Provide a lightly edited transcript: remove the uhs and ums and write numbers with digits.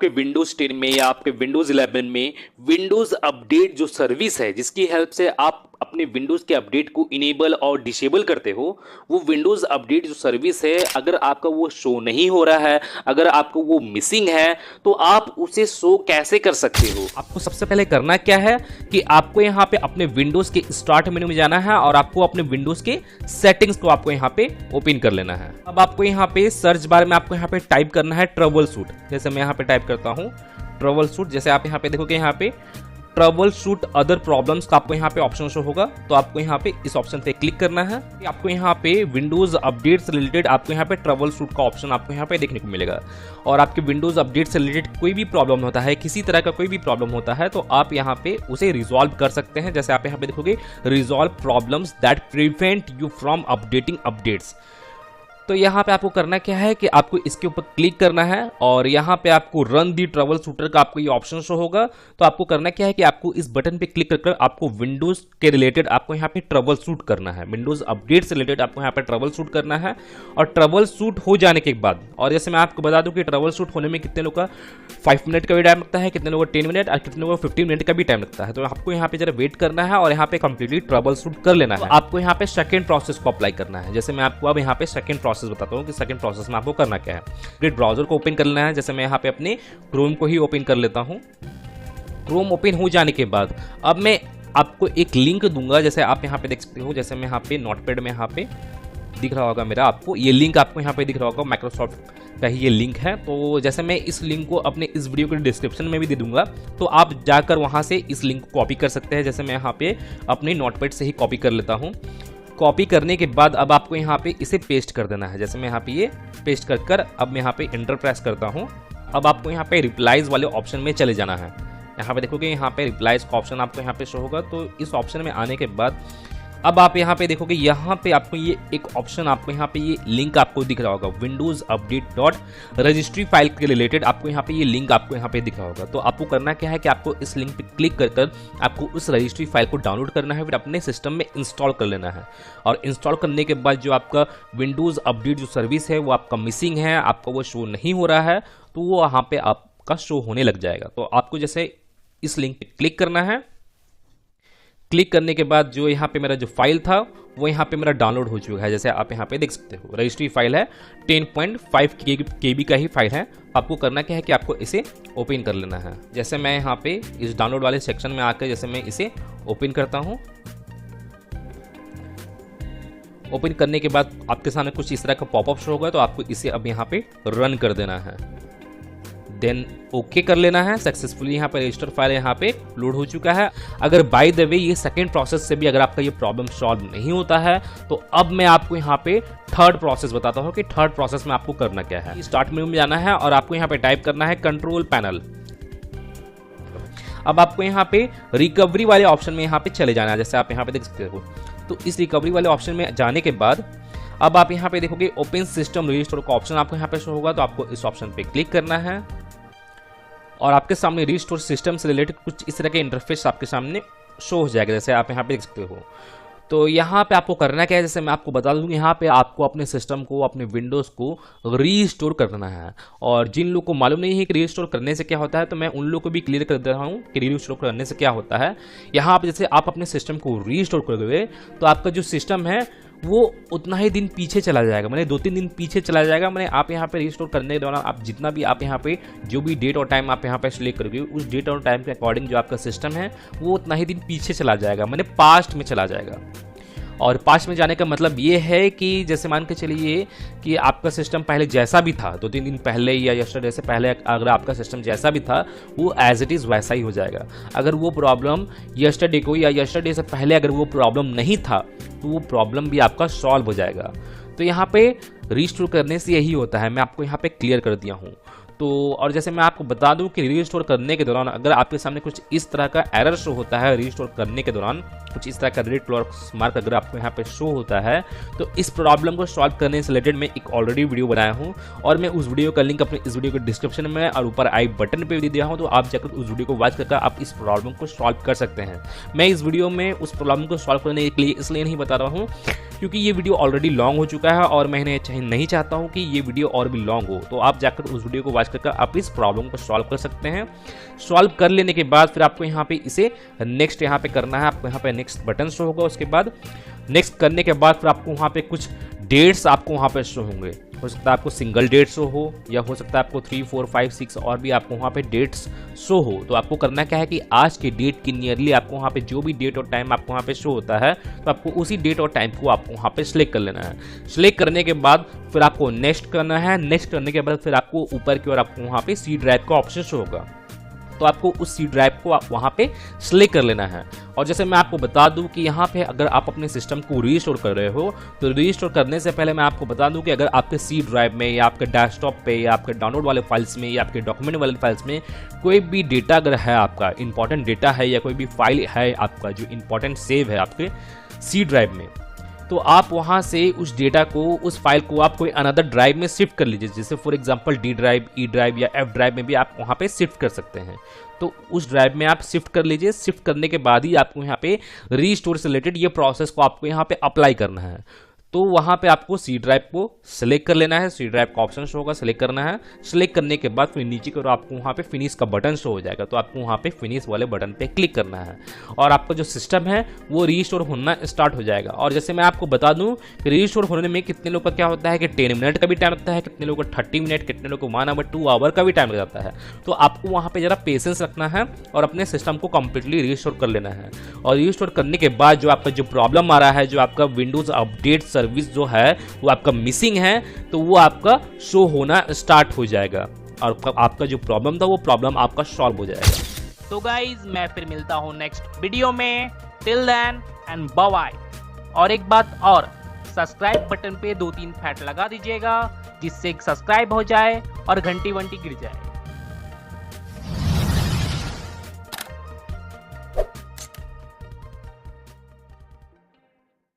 आपके विंडोज 10 में या आपके विंडोज 11 में विंडोज अपडेट जो सर्विस है जिसकी हेल्प से आप अपने विंडोज के अपडेट को इनेबल और डिसेबल करते हो, वो विंडोज अपडेट जो सर्विस है अगर आपका वो शो नहीं हो रहा है, अगर आपको वो मिसिंग है, तो आप उसे शो कैसे कर सकते हो। आपको सबसे पहले करना क्या है कि आपको यहाँ पे अपने विंडोज के स्टार्ट मेनू में जाना है और आपको अपने विंडोज के सेटिंग्स को आपको यहाँ पे ओपन कर लेना है। अब आपको यहाँ पे सर्च बार में आपको यहाँ पे टाइप करना है ट्रबल शूट। जैसे मैं यहाँ पे टाइप करता हूँ ट्रबल शूट, जैसे आप यहाँ पे देखोगे यहाँ पे ट्रबल शूट अदर प्रॉब्लम्स का आपको यहाँ पे ऑप्शन शो होगा, तो आपको यहाँ पे इस ऑप्शन पे क्लिक करना है। आपको यहाँ पे विंडोज अपडेट से रिलेटेड आपको यहाँ पे ट्रबल शूट का ऑप्शन आपको यहाँ पे देखने को मिलेगा। और आपके विंडोज अपडेट से रिलेटेड कोई भी प्रॉब्लम होता है, किसी तरह का कोई भी प्रॉब्लम होता है, तो आप यहाँ पे उसे रिजॉल्व कर सकते हैं। जैसे आप यहाँ पे देखोगे resolve problems that prevent you from updating updates. तो यहाँ पे आपको करना क्या है कि आपको इसके ऊपर क्लिक करना है और यहाँ पे आपको रन दी ट्रबल शूटर का आपको ये ऑप्शन शो होगा। तो आपको करना क्या है कि आपको इस बटन पे क्लिक कर आपको विंडोज के रिलेटेड आपको यहाँ पे ट्रबल शूट करना है, विंडोज अपडेट से रिलेटेड आपको यहाँ पे ट्रबल शूट करना है। और ट्रबल शूट हो जाने के बाद, और जैसे मैं आपको बता दूं कि ट्रबल शूट होने में कितने लोग का 5 मिनट का भी टाइम लगता है, कितने लोगों को 10 मिनट और कितने लोगों को 15 मिनट का भी टाइम लगता है। तो आपको यहाँ पे जरा वेट करना है और यहाँ पे कंप्लीटली ट्रबल शूट कर लेना है। आपको यहाँ पे सेकंड प्रोसेस को अप्लाई करना है। जैसे मैं आपको अब यहाँ पे सेकंड प्रोसेस बताता हूँ कि सेकंड प्रोसेस में आपको करना क्या है। ग्रेट ब्राउजर को ओपन कर लेना है। जैसे मैं यहाँ पे अपने क्रोम को ही ओपन कर लेता हूँ। क्रोम ओपन हो जाने के बाद अब मैं आपको एक लिंक दूंगा, जैसे आप यहाँ पे देख सकते हो। जैसे मैं यहाँ पे नोटपैड में यहाँ पे दिख रहा होगा मेरा, आपको ये लिंक आपको यहाँ पे दिख रहा होगा, माइक्रोसॉफ्ट का ही ये लिंक है। तो जैसे मैं इस लिंक को अपने इस वीडियो के डिस्क्रिप्शन में भी दे दूंगा, तो आप जाकर वहाँ से इस लिंक को कॉपी कर सकते हैं। जैसे मैं यहाँ पे अपने नोटपैड से ही कॉपी कर लेता हूँ। कॉपी करने के बाद अब आपको यहाँ पे इसे पेस्ट कर देना है। जैसे मैं यहाँ पे ये पेस्ट कर अब मैं यहाँ पे एंटर प्रेस करता हूँ। अब आपको यहाँ पे रिप्लाईज वाले ऑप्शन में चले जाना है। यहाँ पे देखोगे यहाँ पे रिप्लाईज का ऑप्शन आपको यहाँ पे शो होगा। तो इस ऑप्शन में आने के बाद अब आप यहाँ पे देखोगे यहाँ पे आपको ये एक ऑप्शन आपको यहाँ पे ये लिंक आपको दिख रहा होगा, Windows update dot registry file के रिलेटेड आपको यहाँ पे ये लिंक आपको यहाँ पे दिख रहा होगा। तो आपको करना क्या है कि आपको इस लिंक पे क्लिक कर आपको उस रजिस्ट्री फाइल को डाउनलोड करना है, फिर अपने सिस्टम में इंस्टॉल कर लेना है। और इंस्टॉल करने के बाद जो आपका विंडोज अपडेट जो सर्विस है वो आपका मिसिंग है, आपका वो शो नहीं हो रहा है, तो वो वहाँ पे आपका शो होने लग जाएगा। तो आपको जैसे इस लिंक पे क्लिक करना है। क्लिक करने के बाद जो यहाँ पे मेरा जो फाइल था वो यहाँ पे मेरा डाउनलोड हो चुका है। जैसे आप यहाँ पे देख सकते हो रजिस्ट्री फाइल है, 10.5 KB का ही फाइल है। आपको करना क्या है कि आपको इसे ओपन कर लेना है। जैसे मैं यहाँ पे इस डाउनलोड वाले सेक्शन में आकर जैसे मैं इसे ओपन करता हूँ। ओपन करने के बाद आपके सामने कुछ इस तरह का पॉपअप शो होगा, तो आपको इसे अब यहाँ पे रन कर देना है। देन ओके कर लेना है। सक्सेसफुली यहाँ पे रजिस्टर फाइल यहाँ पे लोड हो चुका है। अगर बाय द वे ये सेकंड प्रोसेस से भी अगर आपका ये प्रॉब्लम सॉल्व नहीं होता है, तो अब मैं आपको यहाँ पे थर्ड प्रोसेस बताता हूँ कि थर्ड प्रोसेस में आपको करना क्या है। स्टार्ट मेनू में जाना है और आपको यहाँ पे टाइप करना है कंट्रोल पैनल। अब आपको यहाँ पे रिकवरी वाले ऑप्शन में यहाँ पे चले जाना है। जैसे आप यहाँ पे देख सकते हो, तो इस रिकवरी वाले ऑप्शन में जाने के बाद अब आप यहाँ पे देखोगे ओपन सिस्टम रजिस्टर का ऑप्शन आपको यहाँ पे शो होगा। तो आपको इस ऑप्शन पे क्लिक करना है और आपके सामने रिस्टोर सिस्टम से रिलेटेड कुछ इस तरह के इंटरफेस आपके सामने शो हो जाएगा, जैसे आप यहाँ पे देख सकते हो। तो यहाँ पे आपको करना क्या है, जैसे मैं आपको बता दूँ, यहाँ पे आपको अपने सिस्टम को, अपने विंडोज़ को रीस्टोर करना है। और जिन लोगों को मालूम नहीं है कि रीस्टोर करने से क्या होता है, तो मैं उन लोगों को भी क्लियर कर दे रहा हूँ कि रीस्टोर करने से क्या होता है। यहाँ पे जैसे आप अपने सिस्टम को रीस्टोर करोगे तो आपका जो सिस्टम है वो उतना ही दिन पीछे चला जाएगा, मैंने 2-3 दिन पीछे चला जाएगा। मैंने आप यहाँ पे रिस्टोर करने के दौरान आप जितना भी आप यहाँ पे जो भी डेट और टाइम आप यहाँ पे सिलेक्ट करोगे, उस डेट और टाइम के अकॉर्डिंग जो आपका सिस्टम है वो उतना ही दिन पीछे चला जाएगा, मैंने पास्ट में चला जाएगा। और पास्ट में जाने का मतलब ये है कि जैसे मान के चलिए कि आपका सिस्टम पहले जैसा भी था 2-3 दिन पहले या यस्टरडे से पहले, अगर आपका सिस्टम जैसा भी था वो एज इट इज़ वैसा ही हो जाएगा। अगर वो प्रॉब्लम यस्टरडे को या यस्टरडे से पहले अगर वो प्रॉब्लम नहीं था, तो वो प्रॉब्लम भी आपका सॉल्व हो जाएगा। तो यहाँ पे रीस्टोर करने से यही होता है, मैं आपको यहाँ पे क्लियर कर दिया हूँ। तो और जैसे मैं आपको बता दूं कि रीस्टोर करने के दौरान अगर आपके सामने कुछ इस तरह का एरर शो होता है, रीस्टोर करने के दौरान कुछ इस तरह का रेड क्रॉस मार्क अगर आपको यहाँ पे शो होता है, तो इस प्रॉब्लम को सॉल्व करने से रिलेटेड मैं एक ऑलरेडी वीडियो बनाया हूँ और मैं उस वीडियो का लिंक अपने इस वीडियो के डिस्क्रिप्शन में और ऊपर आई बटन पे दे दिया हूँ। तो आप जाकर उस वीडियो को वॉच करके आप इस प्रॉब्लम को सॉल्व कर सकते हैं। मैं इस वीडियो में उस प्रॉब्लम को सॉल्व करने के लिए इसलिए नहीं बता रहा हूँ क्योंकि ये वीडियो ऑलरेडी लॉन्ग हो चुका है और मैं नहीं चाहता हूँ कि ये वीडियो और भी लॉन्ग हो। तो आप जाकर उस वीडियो को वॉच करके आप इस प्रॉब्लम को सॉल्व कर सकते हैं। सॉल्व कर लेने के बाद फिर आपको यहाँ पे इसे नेक्स्ट यहाँ पे करना है। आपको यहाँ पे नेक्स्ट बटन शो होगा। उसके बाद नेक्स्ट करने के बाद फिर आपको वहाँ पे कुछ डेट्स आपको वहाँ पे शो होंगे। हो सकता है आपको सिंगल डेट शो हो या हो सकता है आपको 3, 4, 5, 6 और भी आपको वहाँ पे डेट्स शो हो। तो आपको करना क्या है कि आज के डेट की नियरली आपको वहाँ पे जो भी डेट और टाइम आपको वहाँ पे शो होता है तो आपको उसी डेट और टाइम को आपको वहाँ पे सिलेक्ट कर लेना है। सिलेक्ट करने के बाद फिर आपको नेक्स्ट करना है। नेक्स्ट करने के बाद फिर आपको ऊपर की ओर आपको वहाँ पे सी ड्राइव का ऑप्शन शो होगा। तो आपको उस सी ड्राइव को आप वहाँ पे सिलेक्ट कर लेना है। और जैसे मैं आपको बता दूं कि यहाँ पे अगर आप अपने सिस्टम को रीस्टोर कर रहे हो तो रीस्टोर करने से पहले मैं आपको बता दूं कि अगर आपके सी ड्राइव में या आपके डेस्कटॉप पे या आपके डाउनलोड वाले फाइल्स में या आपके डॉक्यूमेंट वाले फाइल्स में कोई भी डेटा अगर है, आपका इंपॉर्टेंट डेटा है या कोई भी फाइल है आपका जो इंपॉर्टेंट सेव है आपके सी ड्राइव में, तो आप वहाँ से उस डेटा को, उस फाइल को आप कोई अनदर ड्राइव में शिफ्ट कर लीजिए। जैसे for example D drive, E drive या एफ ड्राइव में भी आप वहाँ पे शिफ्ट कर सकते हैं। तो उस ड्राइव में आप शिफ्ट कर लीजिए। शिफ्ट करने के बाद ही आपको यहाँ पे रीस्टोर से रिलेटेड ये प्रोसेस को आपको यहाँ पे अप्लाई करना है। तो वहाँ पे आपको सी ड्राइव को सिलेक्ट कर लेना है। सी ड्राइव का ऑप्शन शो होगा, सिलेक्ट करना है। सिलेक्ट करने के बाद फिर नीचे की ओर आपको वहाँ पे फिनिश का बटन शो हो जाएगा। तो आपको वहाँ पे फिनिश वाले बटन पे क्लिक करना है और आपका जो सिस्टम है वो रीस्टोर होना स्टार्ट हो जाएगा। और जैसे मैं आपको बता दूँ कि रीस्टोर होने में कितने लोग का क्या होता है कि 10 मिनट का भी टाइम लगता है, कितने लोगों को 30 मिनट, कितने लोगों को 1 आवर 2 आवर का भी टाइम लग जाता है। तो आपको वहाँ पे जरा पेशेंस रखना है और अपने सिस्टम को कंप्लीटली रीस्टोर कर लेना है। और रीस्टोर करने के बाद जो आपका जो प्रॉब्लम आ रहा है, जो आपका विंडोज अपडेट सर्विस जो है वो आपका मिसिंग है, तो वो आपका शो होना स्टार्ट हो जाएगा और आपका जो प्रॉब्लम था वो प्रॉब्लम आपका सॉल्व हो जाएगा। तो गाइज मैं फिर मिलता हूँ नेक्स्ट वीडियो में। Till then and bye bye. और एक बात और, सब्सक्राइब बटन पे 2-3 फैट लगा दीजिएगा जिससे सब्सक्राइब हो जाए और घंटी वंटी गिर जाए।